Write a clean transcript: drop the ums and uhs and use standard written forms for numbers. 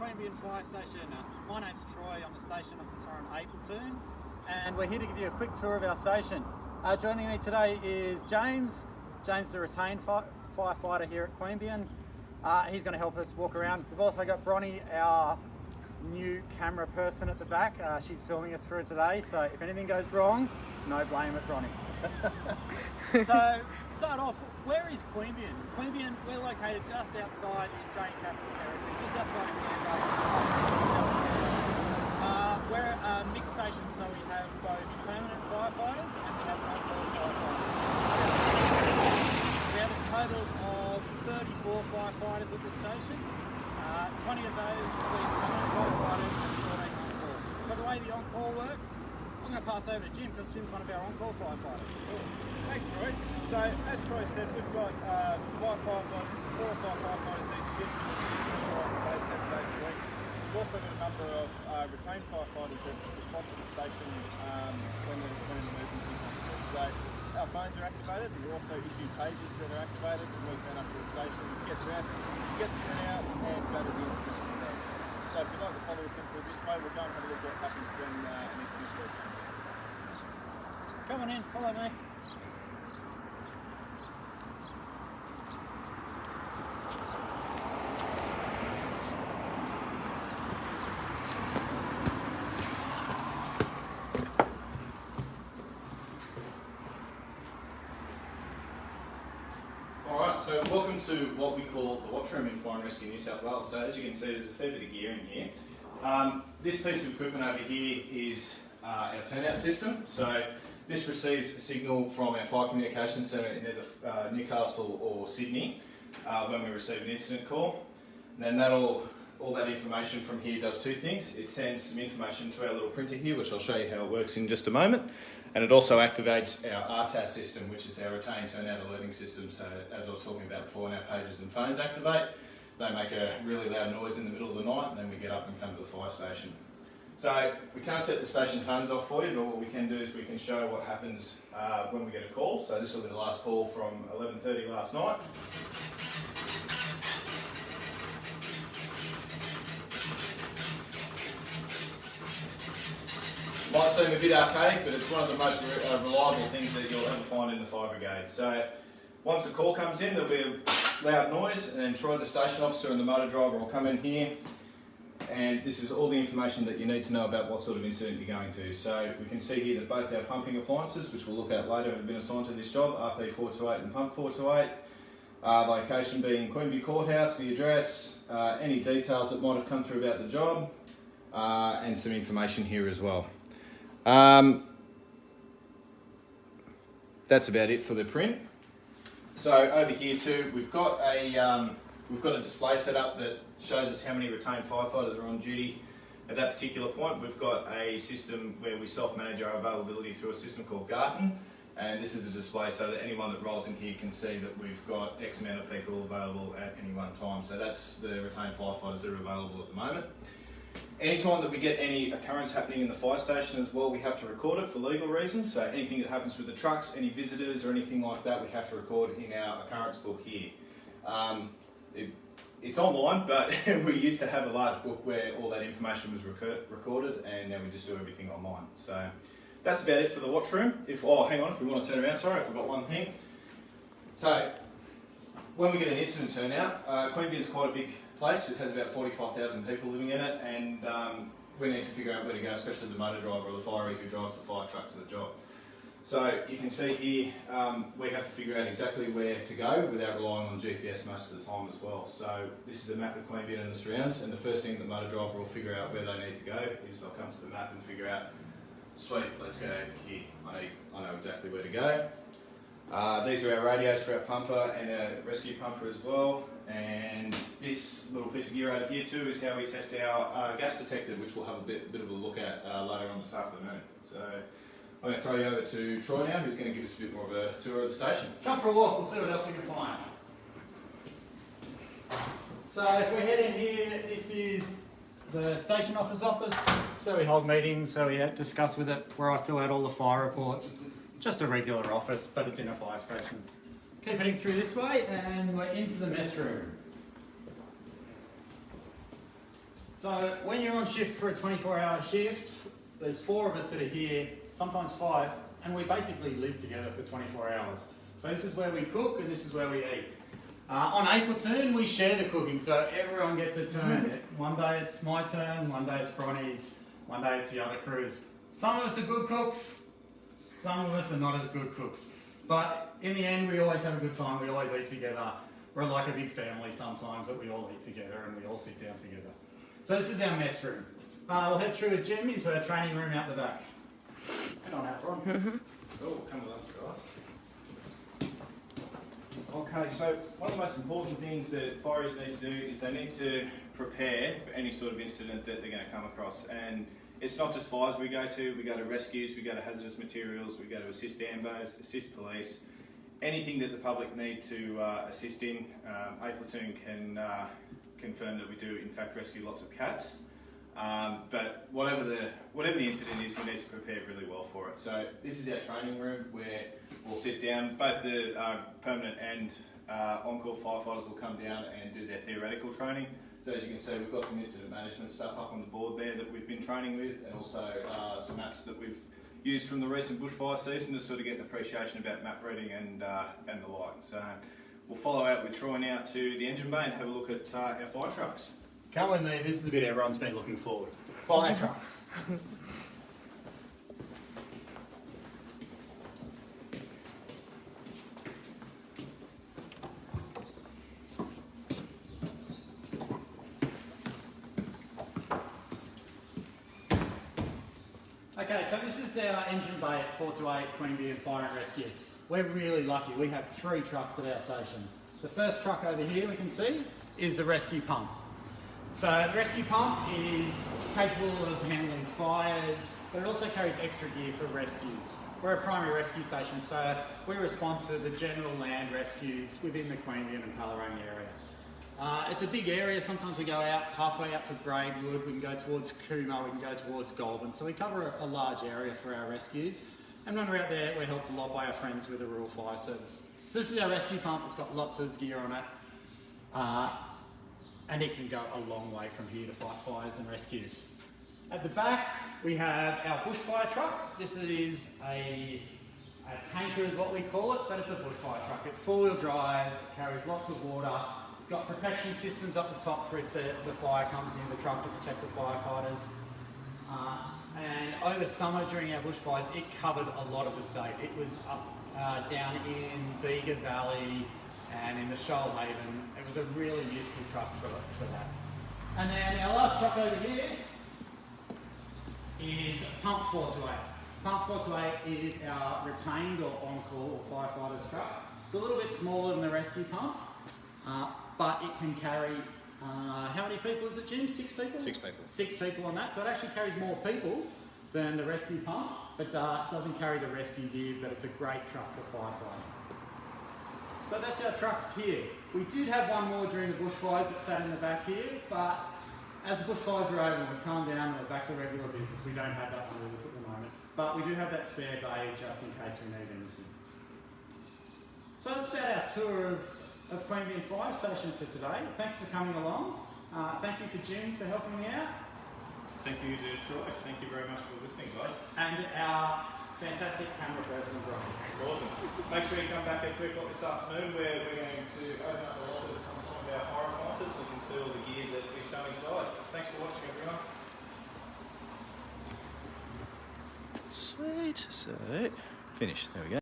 Queanbeyan Fire Station. My name's Troy, I'm the station officer on Appletoon, and we're here to give you a quick tour of our station. Joining me today is James. James, the retained firefighter here at Queanbeyan. He's going to help us walk around. We've also got Bronnie, our new camera person at the back. She's filming us through today, so if anything goes wrong, no blame at Bronnie. So, start off, where is Queanbeyan? Queanbeyan, we're located just outside the Australian Capital Territory, just outside of Queanbeyan. We're a mixed station, so we have both permanent firefighters and we have on-call firefighters. We have a total of 34 firefighters at the station, 20 of those being permanent firefighters and 14 on-call. So the way the on-call works, I'm going to pass over to Jim because Jim's one of our on-call firefighters. Cool. Thanks, Troy. So, as Troy said, we've got 4 or 5 firefighters each shift, 24 hours a day, 7 days a week. We've also got a number of retained firefighters that respond to the station when an emergency comes through. So, our phones are activated. We also issue pages that are activated when we turn up to the station, get dressed, get the turnout, and go to the incident from there. So, if you'd like to follow us in through this way, we'll go and have a look at what happens when an incident comes in. Come on in, follow me. Alright, so welcome to what we call the Watch Room in Fire and Rescue New South Wales. So as you can see, there's a fair bit of gear in here. This piece of equipment over here is our Turnout System. So this receives a signal from our fire communications centre in either Newcastle or Sydney when we receive an incident call. And then all that information from here does two things. It sends some information to our little printer here, which I'll show you how it works in just a moment. And it also activates our RTAS system, which is our retained turnout alerting system. So as I was talking about before, when our pages and phones activate, they make a really loud noise in the middle of the night, and then we get up and come to the fire station. So we can't set the station tones off for you, but what we can do is we can show what happens when we get a call. So this will be the last call from 11:30 last night. Might seem a bit archaic, but it's one of the most reliable things that you'll ever find in the fire brigade. So once the call comes in, there'll be a loud noise, and then Troy, the station officer, and the motor driver will come in here, and this is all the information that you need to know about what sort of incident you're going to. So we can see here that both our pumping appliances, which we'll look at later, have been assigned to this job, RP428 and Pump 428. Location being Queanbeyan Courthouse, the address, any details that might have come through about the job, and some information here as well. That's about it for the print. So over here too, we've got a display set up that shows us how many retained firefighters are on duty at that particular point. We've got a system where we self-manage our availability through a system called Garten, and this is a display so that anyone that rolls in here can see that we've got X amount of people available at any one time. So that's the retained firefighters that are available at the moment. Anytime that we get any occurrence happening in the fire station as well, we have to record it for legal reasons. So anything that happens with the trucks, any visitors or anything like that, we have to record in our occurrence book here. It's online, but we used to have a large book where all that information was recorded, and now we just do everything online. So that's about it for the watch room. If we want to turn around, sorry, I forgot one thing. So when we get an incident turnout, Queanbeyan's quite a big place. It has about 45,000 people living in it, and we need to figure out where to go, especially the motor driver or the firey who drives the fire truck to the job. So you can see here, we have to figure out exactly where to go without relying on GPS most of the time as well. So this is a map of Queanbeyan and the surrounds, and the first thing the motor driver will figure out where they need to go is they'll come to the map and figure out, sweet, let's go here. I know exactly where to go. These are our radios for our pumper and our rescue pumper as well. And this little piece of gear over here too is how we test our gas detector, which we'll have a bit of a look at later on this afternoon. So I'm going to throw you over to Troy now, who's going to give us a bit more of a tour of the station. Come for a walk, we'll see what else we can find. So if we head in here, this is the station officer's office. It's where we hold meetings, where we discuss with it, where I fill out all the fire reports. Just a regular office, but it's in a fire station. Keep heading through this way, and we're into the mess room. So when you're on shift for a 24-hour shift, there's 4 of us that are here, sometimes 5, and we basically live together for 24 hours. So this is where we cook and this is where we eat. On a platoon, we share the cooking, so everyone gets a turn. One day it's my turn, one day it's Bronny's, one day it's the other crew's. Some of us are good cooks, some of us are not as good cooks. But in the end, we always have a good time, we always eat together. We're like a big family sometimes that we all eat together and we all sit down together. So this is our mess room. We'll head through a gym into our training room out the back. Head on out, Ron. Oh, come with us, guys. Okay, so one of the most important things that fireys need to do is they need to prepare for any sort of incident that they're going to come across. And it's not just fires we go to rescues, we go to hazardous materials, we go to assist ambos, assist police, anything that the public need to assist in. A platoon can confirm that we do in fact rescue lots of cats. But whatever the incident is, we need to prepare really well for it. So this is our training room where we'll sit down. Both the permanent and on-call firefighters will come down and do their theoretical training. So as you can see, we've got some incident management stuff up on the board there that we've been training with, and also some maps that we've used from the recent bushfire season to sort of get an appreciation about map reading and the like. So we'll follow out with Troy now to the engine bay and have a look at our fire trucks. Come with me, this is the bit everyone's been looking forward. Fire trucks. Okay, so this is our engine bay at 4 to 8 Queanbeyan Fire and Rescue. We're really lucky, we have 3 trucks at our station. The first truck over here we can see is the rescue pump. So the rescue pump is capable of handling fires, but it also carries extra gear for rescues. We're a primary rescue station, so we respond to the general land rescues within the Queanbeyan and Palarang area. It's a big area. Sometimes we go out halfway out to Braidwood, we can go towards Cooma, we can go towards Goulburn. So we cover a large area for our rescues. And when we're out there, we're helped a lot by our friends with the Rural Fire Service. So this is our rescue pump. It's got lots of gear on it. And it can go a long way from here to fight fires and rescues. At the back, we have our bushfire truck. This is a tanker is what we call it, but it's a bushfire truck. It's 4-wheel drive, it carries lots of water. It's got protection systems up the top for if the fire comes near the truck to protect the firefighters. And over summer during our bushfires, it covered a lot of the state. It was up down in Bega Valley and in the Shoalhaven. It was a really useful truck for that. And then our last truck over here is Pump 4 to 8. Pump 4 to 8 is our retained or on-call or firefighters truck. It's a little bit smaller than the rescue pump, but it can carry, how many people is it, Jim? 6 people? 6 people. 6 people on that, so it actually carries more people than the rescue pump, but doesn't carry the rescue gear, but it's a great truck for firefighting. So that's our trucks here. We did have one more during the bushfires that sat in the back here, but as the bushfires are over and we've calmed down and we're back to regular business, we don't have that one with us at the moment. But we do have that spare bay just in case we need anything. So that's about our tour of Queanbeyan Fire Station for today. Thanks for coming along. Thank you for Jim for helping me out. Thank you to Troy. Thank you very much for listening, guys. And our fantastic camera person, Brian. Awesome. Make sure you come back at 3 o'clock this afternoon where we're going to open up the lockers on some of our fire appliances so we can see all the gear that we stow inside. Thanks for watching, everyone. Sweet. So, finished. There we go.